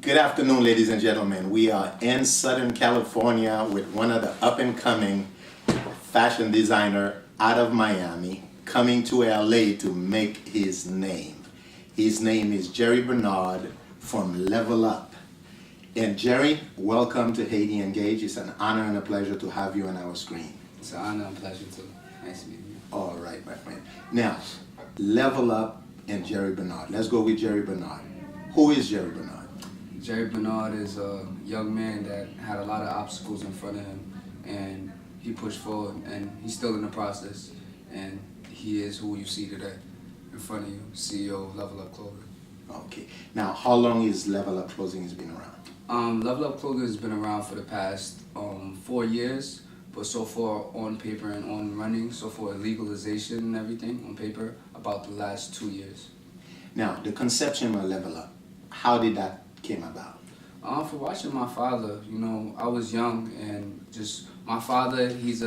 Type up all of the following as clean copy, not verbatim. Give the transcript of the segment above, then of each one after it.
Good afternoon, ladies and gentlemen. We are in Southern California with one of the up-and-coming fashion designer out of Miami coming to LA to make his name. His name is Jerry Bernard from Level Up. And Jerry, welcome to Haiti Engage. It's an honor and a pleasure to have you on our screen. It's an honor and pleasure too. Nice meeting you. All right, my friend. Now, Level Up and Jerry Bernard. Let's go with Jerry Bernard. Who is Jerry Bernard? Jerry Bernard is a young man that had a lot of obstacles in front of him, and he pushed forward, and he's still in the process, and he is who you see today in front of you, CEO of Level Up Clothing. Okay. Now, how long is Level Up Clothing has been around? Level Up Clothing has been around for the past 4 years, but so far on paper and on running, so far legalization and everything on paper, about the last 2 years. Now, the conception of Level Up, how did that came about? For watching my father, I was young, and just my father, first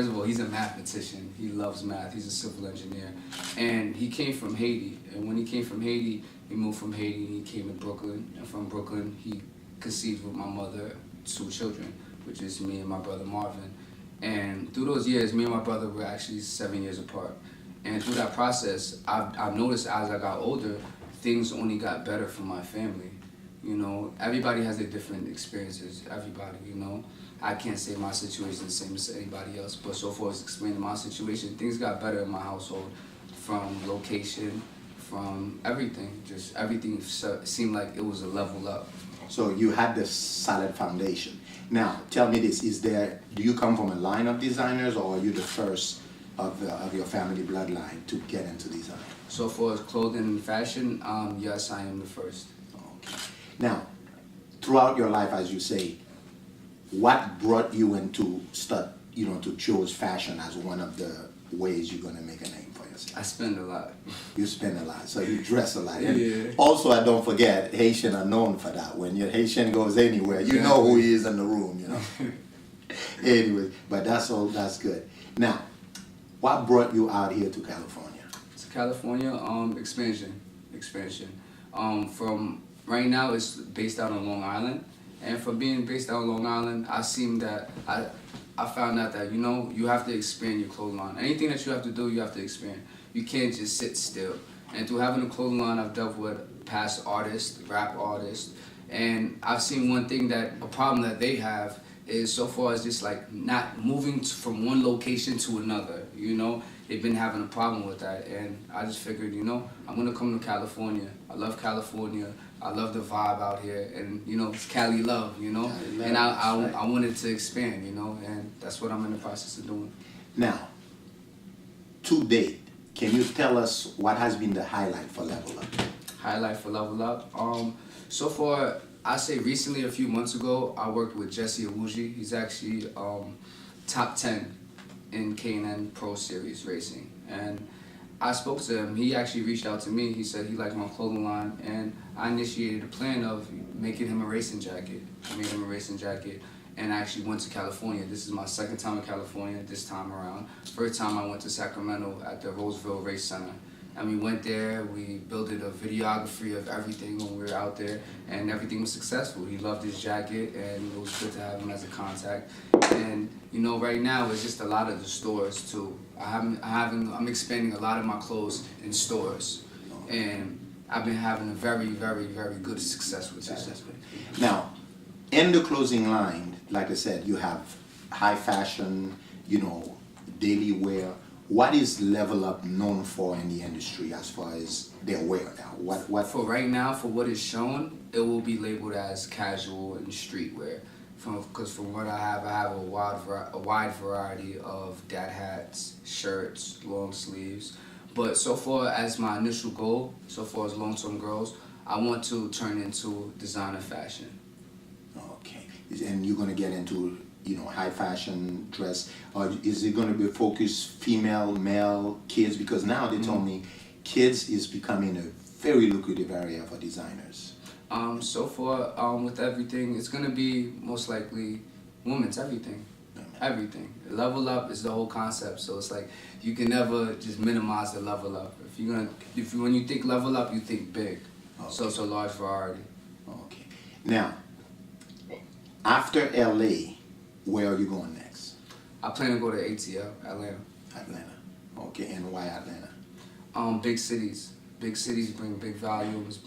of all, he's a mathematician. He loves math. He's a civil engineer, and he came from Haiti. And when he came from Haiti, he moved from Haiti and he came to Brooklyn. And from Brooklyn, he conceived with my mother 2 children, which is me and my brother Marvin. And through those years, me and my brother were actually 7 years apart. And through that process, I've noticed as I got older, things only got better for my family. Everybody has their different experiences. Everybody, I can't say my situation is the same as anybody else, but so far as explaining my situation, things got better in my household, from location, from everything. Just everything seemed like it was a level up. So you had this solid foundation. Now, tell me this, do you come from a line of designers, or are you the first of your family bloodline to get into design? So far as clothing and fashion, yes, I am the first. Okay. Now, throughout your life, as you say, what brought you into to choose fashion as one of the ways you're going to make a name for yourself? I spend a lot. You spend a lot, so you dress a lot. Yeah. Also, I don't forget, Haitian are known for that. When your Haitian goes anywhere, you know who he is in the room, Anyway, but that's good. Now, what brought you out here to California? To California, expansion. From right now, it's based out on Long Island, and for being based out on Long Island, I found out that you have to expand your clothing line. Anything that you have to do, you have to expand. You can't just sit still. And through having a clothing line, I've dealt with past artists, rap artists, and I've seen a problem that they have is so far as just like not moving from one location to another. They've been having a problem with that, and I just figured, I'm gonna come to California. I love California. I love the vibe out here, and it's Cali love, Cali love, and I right. wanted to expand, and that's what I'm in the process of doing. Now, to date, can you tell us what has been the highlight for Level Up? Highlight for Level Up. So far, I say recently, a few months ago, I worked with Jesse Awuji. He's actually top 10 in K&N Pro Series racing, and I spoke to him. He actually reached out to me. He said he liked my clothing line, and I initiated a plan of making him a racing jacket. I made him a racing jacket, and I actually went to California. This is my second time in California this time around. First time I went to Sacramento at the Roseville Race Center. And we went there, we built a videography of everything when we were out there, and everything was successful. He loved his jacket, and it was good to have him as a contact. And right now it's just a lot of the stores too. I'm expanding a lot of my clothes in stores, and I've been having a very, very, very good success with that. Now, in the clothing line, like I said, you have high fashion, daily wear. What is Level Up known for in the industry as far as their wear now? What? For right now, for what is shown, it will be labeled as casual and streetwear. Because from what I have a wide variety of dad hats, shirts, long sleeves. But so far as my initial goal, so far as long-term goals, I want to turn into designer fashion. Okay, and you're going to get into high fashion dress, or is it going to be focused female, male, kids? Because now they told me kids is becoming a very lucrative area for designers. So far, with everything, it's going to be most likely women's everything. Everything. Level Up is the whole concept, so it's like you can never just minimize the level up. When you think level up, you think big. Okay. So it's a large variety. Okay. Now, after LA, where are you going next? I plan to go to ATL, Atlanta. Atlanta. Okay, and why Atlanta? Big cities. Big cities bring big volumes.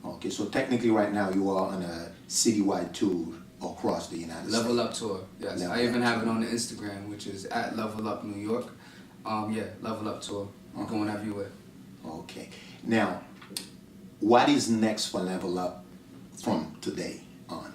Okay, so technically right now you are on a citywide tour across the United States. Level Up Tour, yes. Level I even Up have it Tour. on the Instagram, which is at Level Up New York. Yeah, Level Up Tour. We're going everywhere. Okay. Now, what is next for Level Up from today on?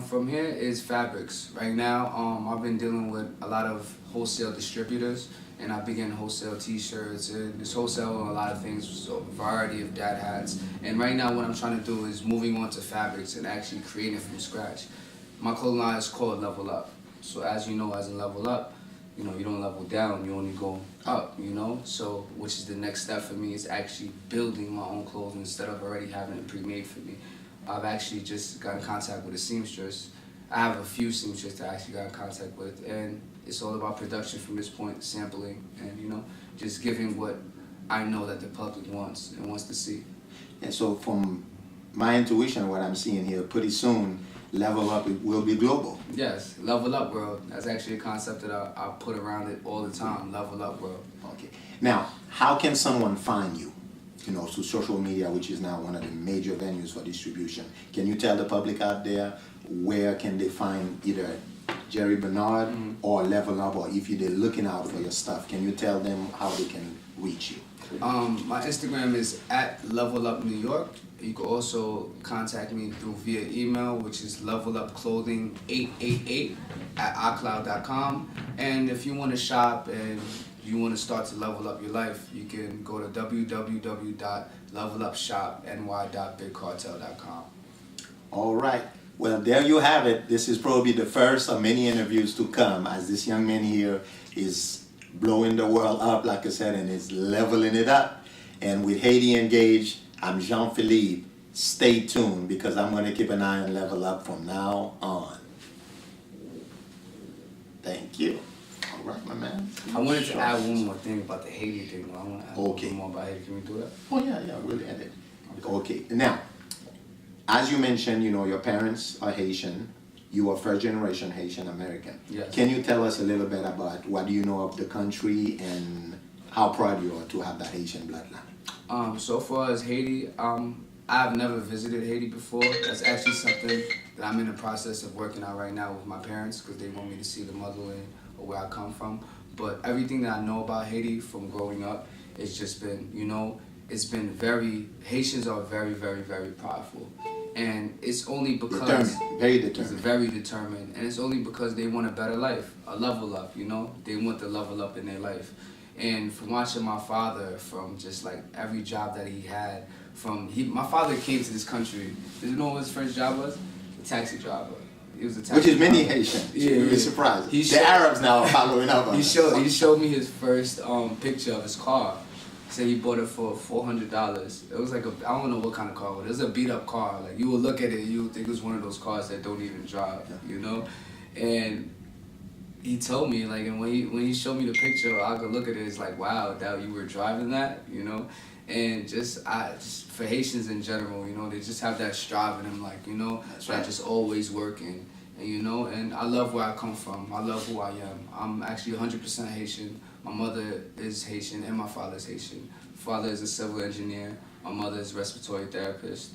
From here is fabrics. Right now, I've been dealing with a lot of wholesale distributors, and I've been getting wholesale T-shirts and just wholesale a lot of things, so a variety of dad hats. And right now, what I'm trying to do is moving on to fabrics and actually creating from scratch. My clothing line is called Level Up. So as you know, as in Level Up, you know, you don't level down, you only go up, you know? So, which is the next step for me is actually building my own clothing instead of already having it pre-made for me. I've actually just got in contact with a seamstress. I have a few seamstresses that I actually got in contact with, and it's all about production from this point, sampling, and you know, just giving what I know that the public wants and wants to see. And so from my intuition, what I'm seeing here, pretty soon, Level Up will be global. Yes, Level Up World. That's actually a concept that I put around it all the time, Level Up World. Okay. Now, how can someone find you? You know, through social media, which is now one of the major venues for distribution. Can you tell the public out there where can they find either Jerry Bernard or Level Up, or if they're looking out for your stuff, can you tell them how they can reach you? My Instagram is at Level Up New York. You can also contact me through via email, which is levelupclothing888 at iCloud.com. And if you want to shop and you want to start to level up your life, you can go to www.levelupshopny.bigcartel.com. All right. Well, there you have it. This is probably the first of many interviews to come, as this young man here is blowing the world up, like I said, and is leveling it up. And with Haiti engaged, I'm Jean-Philippe. Stay tuned, because I'm going to keep an eye on Level Up from now on. Thank you. All right, my man. I wanted to add one more thing about the Haiti thing. I want to add Okay. one more about Haiti. Can we do that? Oh, yeah, we'll add it. Okay. Now, as you mentioned, you know, your parents are Haitian. You are first generation Haitian American. Yes. Can you tell us a little bit about what do you know of the country and how proud you are to have that Haitian bloodline? So far as Haiti, I've never visited Haiti before. That's actually something that I'm in the process of working out right now with my parents, because they want me to see the motherland or where I come from. But everything that I know about Haiti from growing up, it's just been, you know, it's been Haitians are very, very, very powerful. And it's only because... Determined, very It's determined. very determined. And it's only because they want a better life, a level up, you know? They want the level up in their life. And from watching my father, from just like every job that he had, my father came to this country. Did you know what his first job was? A taxi driver. He was a taxi Which is many driver. Haitians. Yeah, You'll be yeah. surprised. He The showed- Arabs now are following up on He us. showed me his first picture of his car. He said he bought it for $400. It was like I don't know what kind of car, but it was a beat up car. Like you would look at it, you would think it was one of those cars that don't even drive, you know? And he told me, like, and when he showed me the picture, I could look at it, it's like, wow, that you were driving that, you know? And just for Haitians in general, you know, they just have that strive in them, like, you know, That's that right. just always working. And you know, and I love where I come from. I love who I am. I'm actually 100% Haitian. My mother is Haitian and my father is Haitian. Father is a civil engineer. My mother is a respiratory therapist.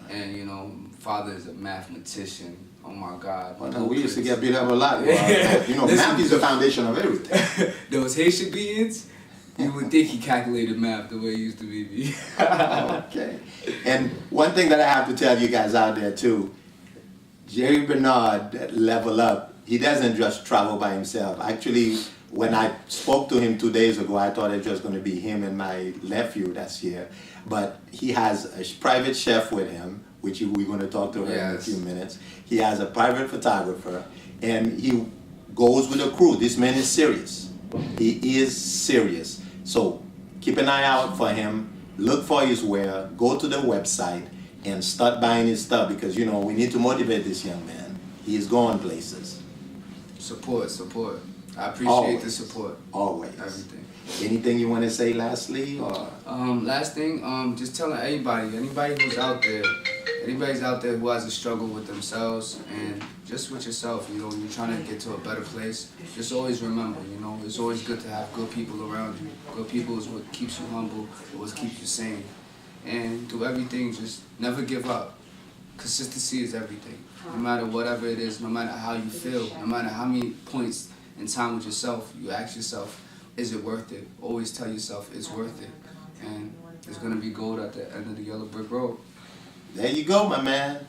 And you know, father is a mathematician. Oh my God. Well, no, we used to get beat up a lot. Yeah. You know, Listen, math is the foundation of everything. Those Haitian beings, you would think he calculated math the way he used to be me. Okay. And one thing that I have to tell you guys out there too, Jerry Bernard, that Level Up, he doesn't just travel by himself. Actually, when I spoke to him 2 days ago, I thought it was just going to be him and my nephew that's here. But he has a private chef with him, which we're going to talk to her in a Yes. few minutes. He has a private photographer, and he goes with a crew. This man is serious. He is serious. So keep an eye out for him. Look for his wear. Go to the website and start buying his stuff, because, you know, we need to motivate this young man. He is going places. Support. I appreciate Always. the support. Always. Everything. Anything you want to say lastly? Or? Last thing, just telling anybody who's out there anybody's out there who has a struggle with themselves and just with yourself, you know, when you're trying to get to a better place, just always remember, you know, it's always good to have good people around you. Good people is what keeps you humble, what keeps you sane. And through everything, just never give up. Consistency is everything. No matter whatever it is, no matter how you feel, no matter how many points in time with yourself, you ask yourself, is it worth it? Always tell yourself it's worth it. And it's gonna be gold at the end of the yellow brick road. There you go, my man.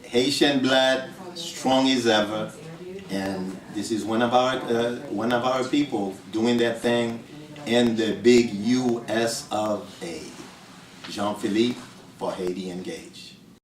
Haitian blood, strong as ever, and this is one of our people doing that thing in the big U.S. of A. Jean-Philippe for Haiti Engage.